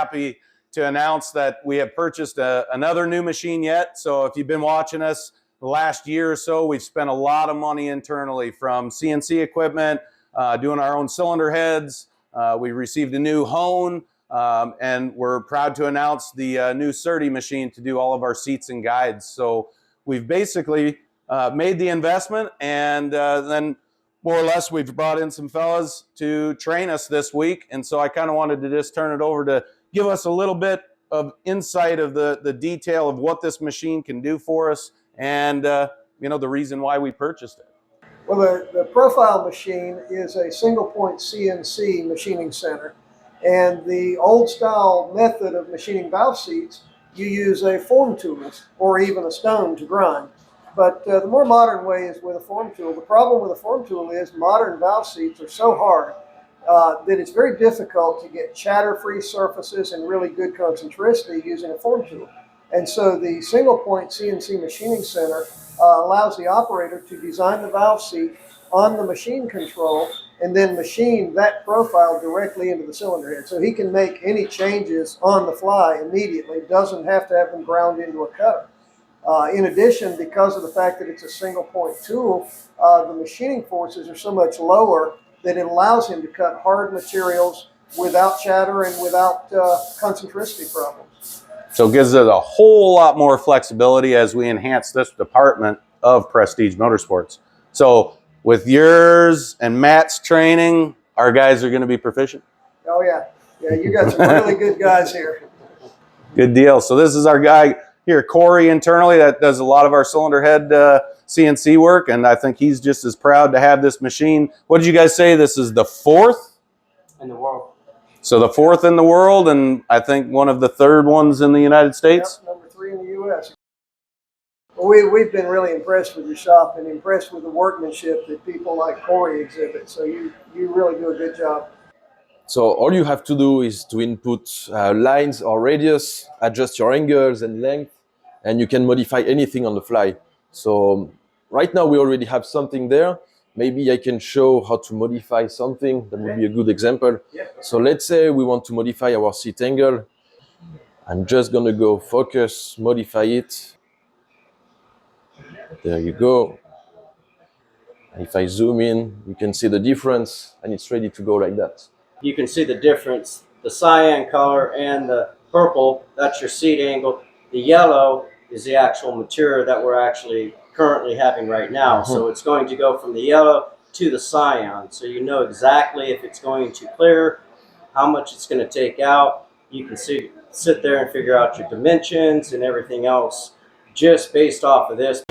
happy to announce that we have purchased another new machine yet. So if you've been watching us the last year or so, we've spent a lot of money internally, from CNC equipment, doing our own cylinder heads. We received a new hone, and we're proud to announce the new Serdi machine to do all of our seats and guides. So we've basically made the investment, and then more or less we've brought in some fellas to train us this week. And so I kind of wanted to just turn it over to give us a little bit of insight of the detail of what this machine can do for us, and you know, the reason why we purchased it. Well, the profile machine is a single point CNC machining center, and the old style method of machining valve seats, you use a form tool or even a stone to grind. But the more modern way is with a form tool. The problem with a form tool is modern valve seats are so hard that it's very difficult to get chatter-free surfaces and really good concentricity using a form tool. And so the single point CNC machining center allows the operator to design the valve seat on the machine control and then machine that profile directly into the cylinder head. So he can make any changes on the fly immediately, doesn't have to have them ground into a cutter. In addition, because of the fact that it's a single point tool, the machining forces are so much lower that it allows him to cut hard materials without chatter and without concentricity problems. So it gives it a whole lot more flexibility as we enhance this department of Prestige Motorsports. So with yours and Matt's training, our guys are going to be proficient? Oh yeah. Yeah, you got some really good guys here. Good deal. So this is our guy here, Cory, internally, that does a lot of our cylinder head CNC work, and I think he's just as proud to have this machine. What did you guys say? This is the 4th? In the world. So the 4th in the world, and I think one of the 3rd ones in the United States? Yep, number 3 in the U.S. Well, we've been really impressed with your shop and impressed with the workmanship that people like Cory exhibit. So you really do a good job. So all you have to do is to input lines or radius, adjust your angles and length, and you can modify anything on the fly. So right now we already have something there. Maybe I can show how to modify something. That would be a good example. So let's say we want to modify our seat angle. I'm just going to go focus, modify it. There you go. If I zoom in, you can see the difference, and it's ready to go like that. You can see the difference. The cyan color and the purple, that's your seat angle. The yellow is the actual material that we're actually currently having right now. So it's going to go from the yellow to the cyan. So you know exactly if it's going to clear, how much it's going to take out. You can sit there and figure out your dimensions and everything else just based off of this.